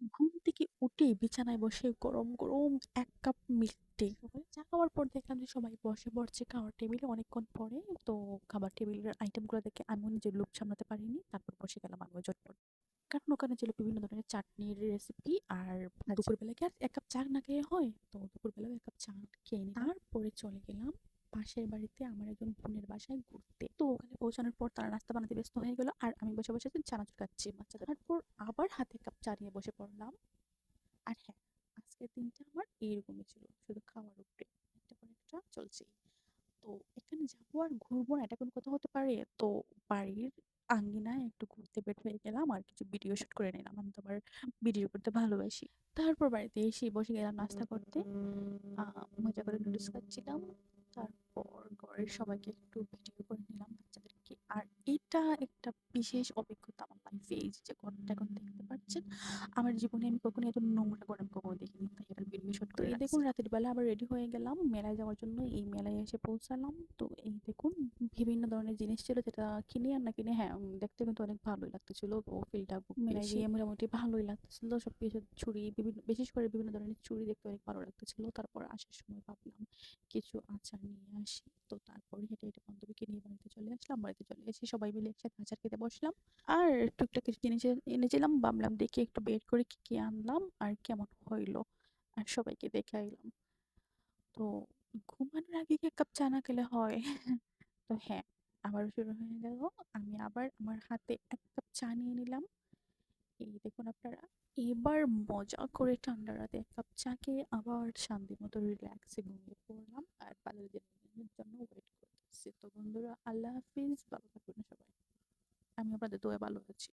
ঘুম থেকে উঠেই বিছানায় বসে গরম, গরম ১ কাপ মিল্ক টি। চা খাওয়ার পর দেখলাম যে সবাই বসে পড়ছে খাওয়ার টেবিলে অনেকক্ষণ পরে। তো খাবার টেবিলের আইটেমগুলো দেখে আমিও নিজের লোভ সামলাতে পারিনি। তারপর বসে গেলাম আমিও চটপট। কারণ ওখানে ছিল বিভিন্ন ধরনের চাটনির রেসিপি আর আচ্ছা। দুপুরবেলা কি আর ১ কাপ চা না খেয়ে হয়? তো দুপুরবেলাও ১ কাপ চা খেয়ে নিলাম। তারপরে চলে গেলাম পাশের বাড়িতে আমার একজন বোনের বাসায় ঘুরতে। তো ওখানে পৌঁছানোর পর তারা নাস্তা বানাতে ব্যস্ত হয়ে গেল। আর আমি বসে, বসে চানাচুর খাচ্ছি বাচ্চাদের। তারপর আবার হাতে কাপ চা নিয়ে বসে পড়লাম। আর হ্যাঁ, আজকের দিনটা আমার এইরকমই ছিল। শুধু খাওয়ার উপরে একটা পর একটা চলছেই। তো এখানে যাবো আর ঘুরবো না এটা কোনো কথা হতে পারে? তো বাড়ির আঙ্গিনায় একটু ঘুরতে বের হয়ে গেলাম আর কিছু ভিডিও শুট করে নিলাম। আমি তো আবার ভিডিও করতে ভালোবাসি। তারপর বাড়িতে এসে বসে গেলাম নাস্তা করতে। আ মজা করে নুডলস খাচ্ছিলাম। তারপর ঘরের সবাইকে একটু ভিডিও করে নিলাম বাচ্চাদেরকে। আর এটা একটা বিশেষ অভিজ্ঞতা আমার লাইফে। এই যে ঘরটা এখন দেখতে পাচ্ছেন, আমার জীবনে আমি কখনো এত নোংরা ঘর আমি কখনো দেখিনি। তাই এটার ভিডিও শুট করে এই দেখুন রাতের বেলা আবার রেডি হয়ে গেলাম মেলায় যাওয়ার জন্য। এই মেলায় এসে পৌঁছালাম। তো এই দেখুন বিভিন্ন ধরনের জিনিস ছিল যেটা কিনি আর না কিনি হ্যাঁ, দেখতে কিন্তু অনেক ভালোই লাগতেছিল। তো ফিলটা মেলায় গিয়ে মোটামুটি ভালোই লাগতেছিল। সবকিছু ছুরি বিশেষ করে বিভিন্ন ধরনের চুড়ি দেখতে অনেক ভালো লাগতেছিল। তারপর আসার সময় ভাবলাম কিছু আচার নিয়ে আসি। তো তারপর হেঁটে, হেঁটে বান্ধবীকে নিয়ে বাড়িতে চলে আসলাম। বাড়িতে চলে এসে সবাই মিলে একসাথে আচার খেতে বসলাম। আর টুকটাক কিছু জিনিস এনেছিলাম। ভাবলাম দেখি একটু বের করে কি, কি আনলাম আর কেমন হইলো। আর সবাইকে দেখাইলাম। তো ঘুমানোর আগে কি ১ কাপ চা না খেলে হয়? তো হ্যাঁ, আবারও শুরু হয়ে গেল। আমি আবার আমার হাতে ১ কাপ চা নিয়ে নিলাম। এই দেখুন আপনারা। এবার মজা করে ঠান্ডা রাতে ১ কাপ চা খেয়ে আবার শান্তিমতো রিল্যাক্সে ঘুমিয়ে পড়লাম। আর পরের দিনের জন্য ওয়েট করতেছি। তো বন্ধুরা আল্লাহ হাফিজ। ভালো থাকবেন সবাই। আমি আপনাদের দোয়ায় ভালো আছি।